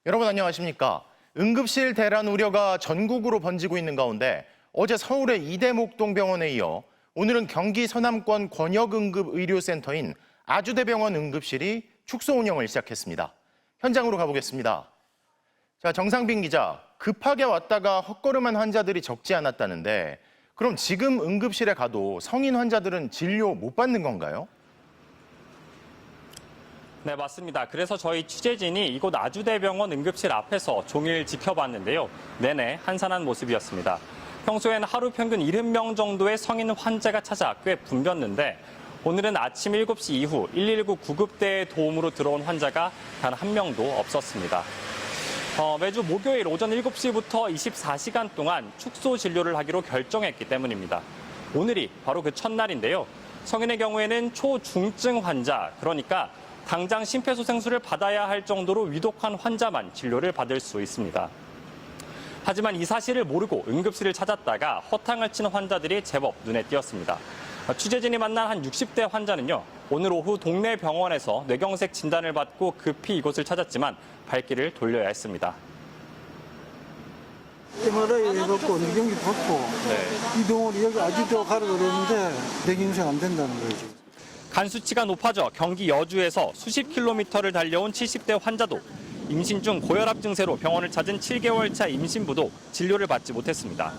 여러분 안녕하십니까? 응급실 대란 우려가 전국으로 번지고 있는 가운데 어제 서울의 이대목동병원에 이어 오늘은 경기 서남권 권역응급의료센터인 아주대병원 응급실이 축소 운영을 시작했습니다. 현장으로 가보겠습니다. 자, 정상빈 기자, 급하게 왔다가 헛걸음한 환자들이 적지 않았다는데 그럼 지금 응급실에 가도 성인 환자들은 진료 못 받는 건가요? 네, 맞습니다. 그래서 저희 취재진이 이곳 아주대병원 응급실 앞에서 종일 지켜봤는데요. 내내 한산한 모습이었습니다. 평소엔 하루 평균 70명 정도의 성인 환자가 찾아 꽤 붐볐는데 오늘은 아침 7시 이후 119 구급대의 도움으로 들어온 환자가 단 한 명도 없었습니다. 매주 목요일 오전 7시부터 24시간 동안 축소 진료를 하기로 결정했기 때문입니다. 오늘이 바로 그 첫날인데요. 성인의 경우에는 초중증 환자, 그러니까 당장 심폐소생술을 받아야 할 정도로 위독한 환자만 진료를 받을 수 있습니다. 하지만 이 사실을 모르고 응급실을 찾았다가 허탕을 친 환자들이 제법 눈에 띄었습니다. 취재진이 만난 한 60대 환자는요, 오늘 오후 동네 병원에서 뇌경색 진단을 받고 급히 이곳을 찾았지만 발길을 돌려야 했습니다. MRI 해갖고 뇌경색 받고 이 병원이 여기 아주대로 가라 그랬는데 뇌경색 안 된다는 거죠. 간 수치가 높아져 경기 여주에서 수십 킬로미터를 달려온 70대 환자도 임신 중 고혈압 증세로 병원을 찾은 7개월 차 임신부도 진료를 받지 못했습니다.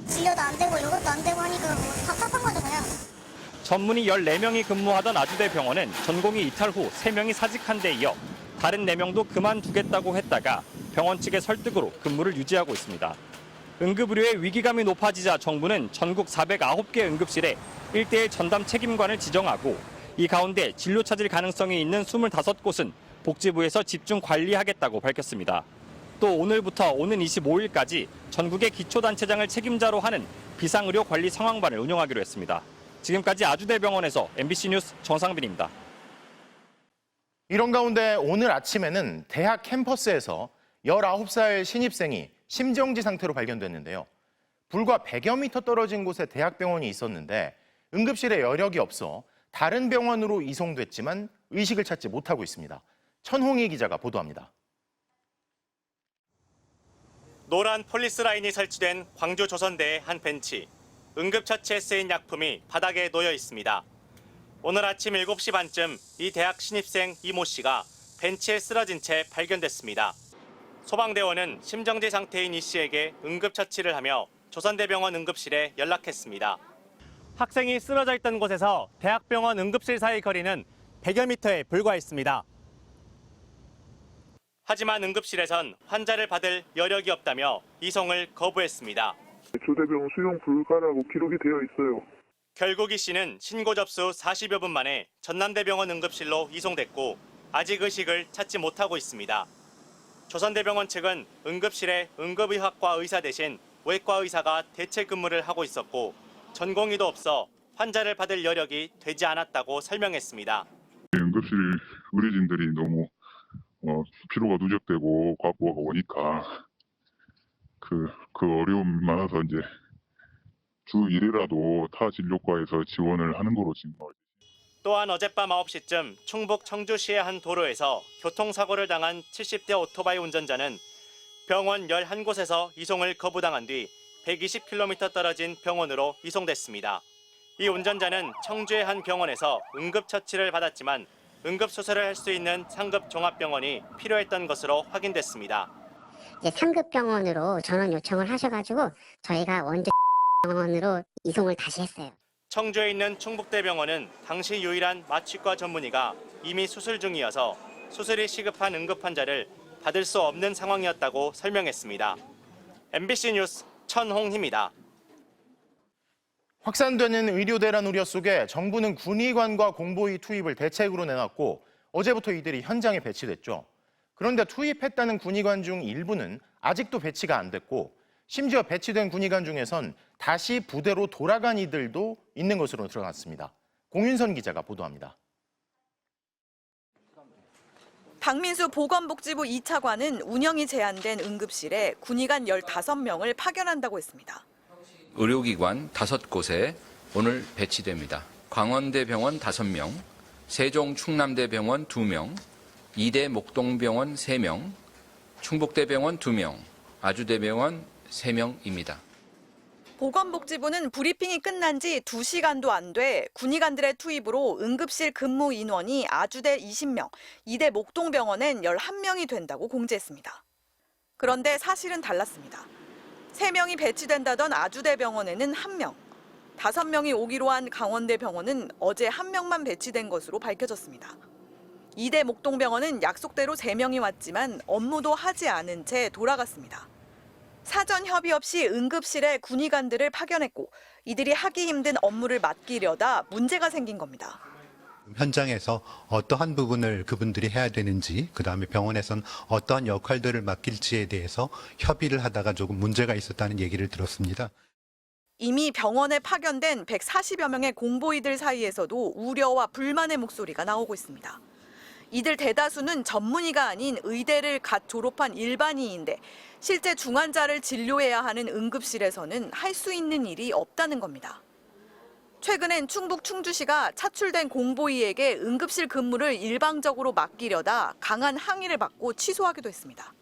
진료도 안 되고 이것도 안 되고 하니까 뭐 답답한 거죠 그냥. 전문의 14명이 근무하던 아주대병원은 전공의 이탈 후 3명이 사직한 데 이어 다른 4명도 그만두겠다고 했다가 병원 측의 설득으로 근무를 유지하고 있습니다. 응급의료의 위기감이 높아지자 정부는 전국 409개 응급실에 1대1 전담 책임관을 지정하고 이 가운데 진료 찾을 가능성이 있는 25곳은 복지부에서 집중 관리하겠다고 밝혔습니다. 또 오늘부터 오는 25일까지 전국의 기초단체장을 책임자로 하는 비상의료 관리 상황반을 운영하기로 했습니다. 지금까지 아주대병원에서 MBC 뉴스 정상빈입니다. 이런 가운데 오늘 아침에는 대학 캠퍼스에서 19살 신입생이 심정지 상태로 발견됐는데요. 불과 100여 미터 떨어진 곳에 대학병원이 있었는데 응급실에 여력이 없어 다른 병원으로 이송됐지만 의식을 찾지 못하고 있습니다. 천홍희 기자가 보도합니다. 노란 폴리스 라인이 설치된 광주 조선대의 한 벤치. 응급처치에 쓰인 약품이 바닥에 놓여 있습니다. 오늘 아침 7시 반쯤 이 대학 신입생 이모 씨가 벤치에 쓰러진 채 발견됐습니다. 소방대원은 심정지 상태인 이 씨에게 응급처치를 하며 조선대병원 응급실에 연락했습니다. 학생이 쓰러져 있던 곳에서 대학병원 응급실 사이 거리는 100여 미터에 불과했습니다. 하지만 응급실에선 환자를 받을 여력이 없다며 이송을 거부했습니다. 조대병원 수용 불가라고 기록이 되어 있어요. 결국 이 씨는 신고 접수 40여 분 만에 전남대병원 응급실로 이송됐고 아직 의식을 찾지 못하고 있습니다. 조선대병원 측은 응급실에 응급의학과 의사 대신 외과 의사가 대체 근무를 하고 있었고 전공의도 없어 환자를 받을 여력이 되지 않았다고 설명했습니다. 응급실 의료진들이 너무 피로가 누적되고 과부하가 오니까 그 어려움이 많아서 이제 주 1회라도 타 진료과에서 지원을 하는 거로 지금. 또한 어젯밤 9시쯤 충북 청주시의 한 도로에서 교통사고를 당한 70대 오토바이 운전자는 병원 11곳에서 이송을 거부당한 뒤 120km 떨어진 병원으로 이송됐습니다. 이 운전자는 청주의 한 병원에서 응급처치를 받았지만 응급수술을 할 수 있는 상급 종합병원이 필요했던 것으로 확인됐습니다. 이제 상급 병원으로 전원 요청을 하셔가지고 저희가 원주 병원으로 이송을 다시 했어요. 청주에 있는 충북대병원은 당시 유일한 마취과 전문의가 이미 수술 중이어서 수술이 시급한 응급 환자를 받을 수 없는 상황이었다고 설명했습니다. MBC 뉴스 천홍희입니다. 확산되는 의료 대란 우려 속에 정부는 군의관과 공보위 투입을 대책으로 내놨고 어제부터 이들이 현장에 배치됐죠. 그런데 투입했다는 군의관 중 일부는 아직도 배치가 안 됐고 심지어 배치된 군의관 중에선 다시 부대로 돌아간 이들도 있는 것으로 드러났습니다. 공윤선 기자가 보도합니다. 박민수 보건복지부 2차관은 운영이 제한된 응급실에 군의관 15명을 파견한다고 했습니다. 의료기관 5곳에 오늘 배치됩니다. 광원대병원 5명, 세종 충남대병원 2명, 이대 목동병원 3명, 충북대병원 2명, 아주대병원 3명입니다. 보건복지부는 브리핑이 끝난 지 2시간도 안 돼 군의관들의 투입으로 응급실 근무 인원이 아주대 20명, 이대 목동병원엔 11명이 된다고 공지했습니다. 그런데 사실은 달랐습니다. 3명이 배치된다던 아주대병원에는 1명, 5명이 오기로 한 강원대병원은 어제 1명만 배치된 것으로 밝혀졌습니다. 이대 목동병원은 약속대로 3명이 왔지만 업무도 하지 않은 채 돌아갔습니다. 사전 협의 없이 응급실에 군의관들을 파견했고 이들이 하기 힘든 업무를 맡기려다 문제가 생긴 겁니다. 현장에서 어떠한 부분을 그분들이 해야 되는지, 그다음에 병원에선 어떠한 역할들을 맡길지에 대해서 협의를 하다가 조금 문제가 있었다는 얘기를 들었습니다. 이미 병원에 파견된 140여 명의 공보이들 사이에서도 우려와 불만의 목소리가 나오고 있습니다. 이들 대다수는 전문의가 아닌 의대를 갓 졸업한 일반의인데 실제 중환자를 진료해야 하는 응급실에서는 할 수 있는 일이 없다는 겁니다. 최근엔 충북 충주시가 차출된 공보의에게 응급실 근무를 일방적으로 맡기려다 강한 항의를 받고 취소하기도 했습니다.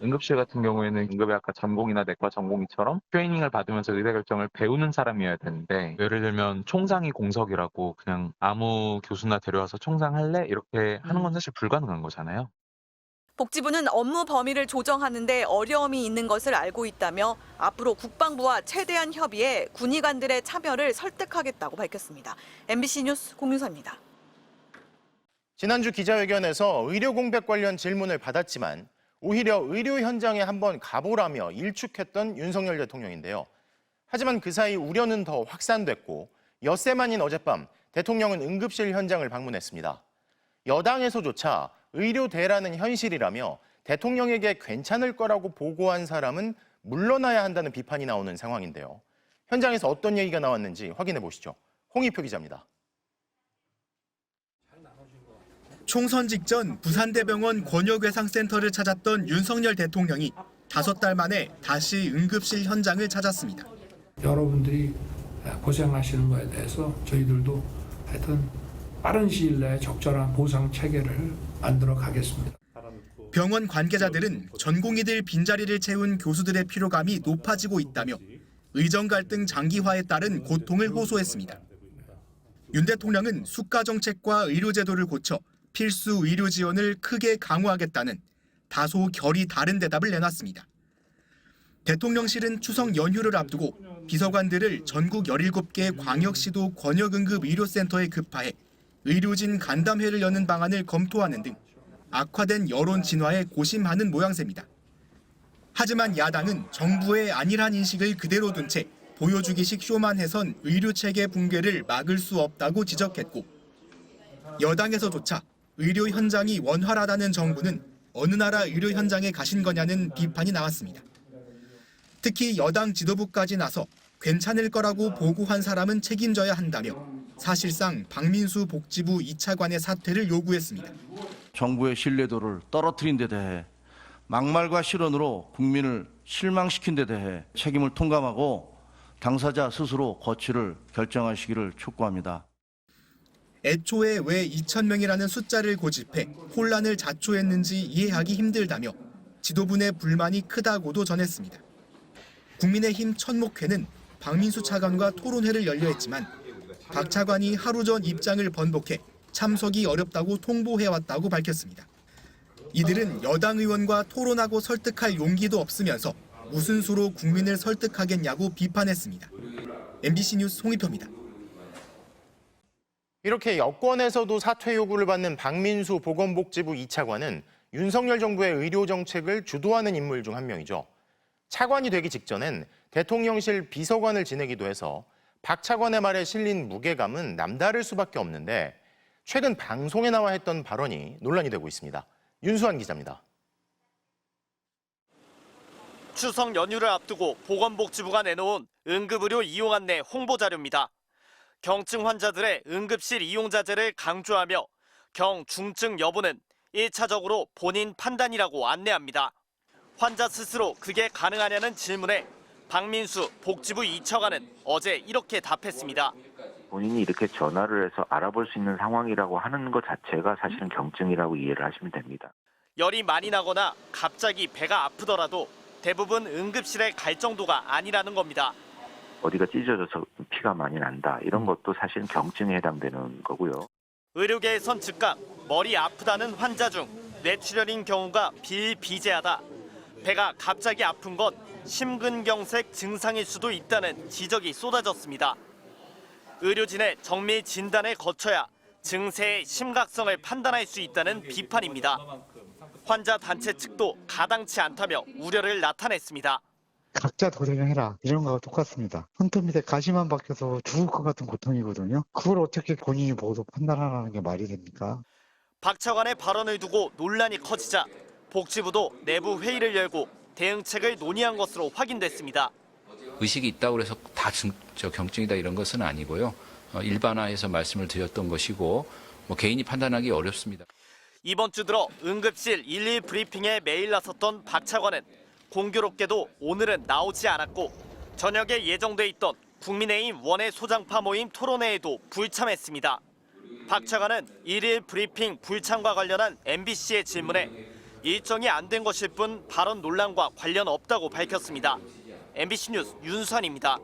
응급실 같은 경우에는 응급의학과 전공이나 내과 전공의처럼 트레이닝을 받으면서 의사결정을 배우는 사람이어야 되는데, 예를 들면 총상이 공석이라고 그냥 아무 교수나 데려와서 총상할래? 이렇게 하는 건 사실 불가능한 거잖아요. 복지부는 업무 범위를 조정하는 데 어려움이 있는 것을 알고 있다며 앞으로 국방부와 최대한 협의해 군의관들의 참여를 설득하겠다고 밝혔습니다. MBC 뉴스 공유서입니다. 지난주 기자회견에서 의료 공백 관련 질문을 받았지만 오히려 의료 현장에 한번 가보라며 일축했던 윤석열 대통령인데요. 하지만 그 사이 우려는 더 확산됐고 엿새 만인 어젯밤 대통령은 응급실 현장을 방문했습니다. 여당에서조차 의료대라는 현실이라며 대통령에게 괜찮을 거라고 보고한 사람은 물러나야 한다는 비판이 나오는 상황인데요. 현장에서 어떤 얘기가 나왔는지 확인해 보시죠. 홍익표 기자입니다. 총선 직전 부산대병원 권역외상센터를 찾았던 윤석열 대통령이 5달 만에 다시 응급실 현장을 찾았습니다. 여러분들이 고생하시는 거에 대해서 저희들도 하여튼 빠른 시일 내에 적절한 보상 체계를 만들어 가겠습니다. 병원 관계자들은 전공의들 빈자리를 채운 교수들의 피로감이 높아지고 있다며 의정 갈등 장기화에 따른 고통을 호소했습니다. 윤 대통령은 수가 정책과 의료제도를 고쳐 필수 의료 지원을 크게 강화하겠다는 다소 결이 다른 대답을 내놨습니다. 대통령실은 추석 연휴를 앞두고 비서관들을 전국 17개 광역시도 권역응급의료센터에 급파해 의료진 간담회를 여는 방안을 검토하는 등 악화된 여론 진화에 고심하는 모양새입니다. 하지만 야당은 정부의 안일한 인식을 그대로 둔 채 보여주기식 쇼만 해선 의료체계 붕괴를 막을 수 없다고 지적했고, 여당에서조차 의료 현장이 원활하다는 정부는 어느 나라 의료 현장에 가신 거냐는 비판이 나왔습니다. 특히 여당 지도부까지 나서 괜찮을 거라고 보고한 사람은 책임져야 한다며 사실상 박민수 복지부 2차관의 사퇴를 요구했습니다. 정부의 신뢰도를 떨어뜨린 데 대해 막말과 실언으로 국민을 실망시킨 데 대해 책임을 통감하고 당사자 스스로 거취를 결정하시기를 촉구합니다. 애초에 왜 2,000명이라는 숫자를 고집해 혼란을 자초했는지 이해하기 힘들다며 지도부 내 불만이 크다고도 전했습니다. 국민의힘 천목회는 박민수 차관과 토론회를 열려 했지만 박 차관이 하루 전 입장을 번복해 참석이 어렵다고 통보해왔다고 밝혔습니다. 이들은 여당 의원과 토론하고 설득할 용기도 없으면서 무슨 수로 국민을 설득하겠냐고 비판했습니다. MBC 뉴스 홍익표입니다. 이렇게 여권에서도 사퇴 요구를 받는 박민수 보건복지부 2차관은 윤석열 정부의 의료 정책을 주도하는 인물 중 한 명이죠. 차관이 되기 직전엔 대통령실 비서관을 지내기도 해서 박 차관의 말에 실린 무게감은 남다를 수밖에 없는데 최근 방송에 나와 했던 발언이 논란이 되고 있습니다. 윤수환 기자입니다. 추석 연휴를 앞두고 보건복지부가 내놓은 응급의료 이용 안내 홍보 자료입니다. 경증 환자들의 응급실 이용 자제를 강조하며 경중증 여부는 1차적으로 본인 판단이라고 안내합니다. 환자 스스로 그게 가능하냐는 질문에 박민수 복지부 2차관은 어제 이렇게 답했습니다. 본인이 이렇게 전화를 해서 알아볼 수 있는 상황이라고 하는 것 자체가 사실은 경증이라고 이해를 하시면 됩니다. 열이 많이 나거나 갑자기 배가 아프더라도 대부분 응급실에 갈 정도가 아니라는 겁니다. 어디가 찢어져서 피가 많이 난다. 이런 것도 사실 경증에 해당되는 거고요. 의료계에선 즉각 머리 아프다는 환자 중 뇌출혈인 경우가 비일비재하다. 배가 갑자기 아픈 건 심근경색 증상일 수도 있다는 지적이 쏟아졌습니다. 의료진의 정밀 진단을 거쳐야 증세의 심각성을 판단할 수 있다는 비판입니다. 환자 단체 측도 가당치 않다며 우려를 나타냈습니다. 각자 도생해라 이런 거와 똑같습니다. 손톱 밑에 가시만 박혀서 죽을 것 같은 고통이거든요. 그걸 어떻게 본인이 보고서 판단하라는 게 말이 됩니까? 박 차관의 발언을 두고 논란이 커지자 복지부도 내부 회의를 열고 대응책을 논의한 것으로 확인됐습니다. 의식이 있다고 해서 다 경증이다 이런 것은 아니고요. 일반화해서 말씀을 드렸던 것이고 개인이 판단하기 어렵습니다. 이번 주 들어 응급실 112 브리핑에 매일 나섰던 박 차관은 공교롭게도 오늘은 나오지 않았고 저녁에 예정돼 있던 국민의힘 원외 소장파 모임 토론회에도 불참했습니다. 박 차관은 1일 브리핑 불참과 관련한 MBC의 질문에 일정이 안 된 것일 뿐 발언 논란과 관련 없다고 밝혔습니다. MBC 뉴스 윤수환입니다.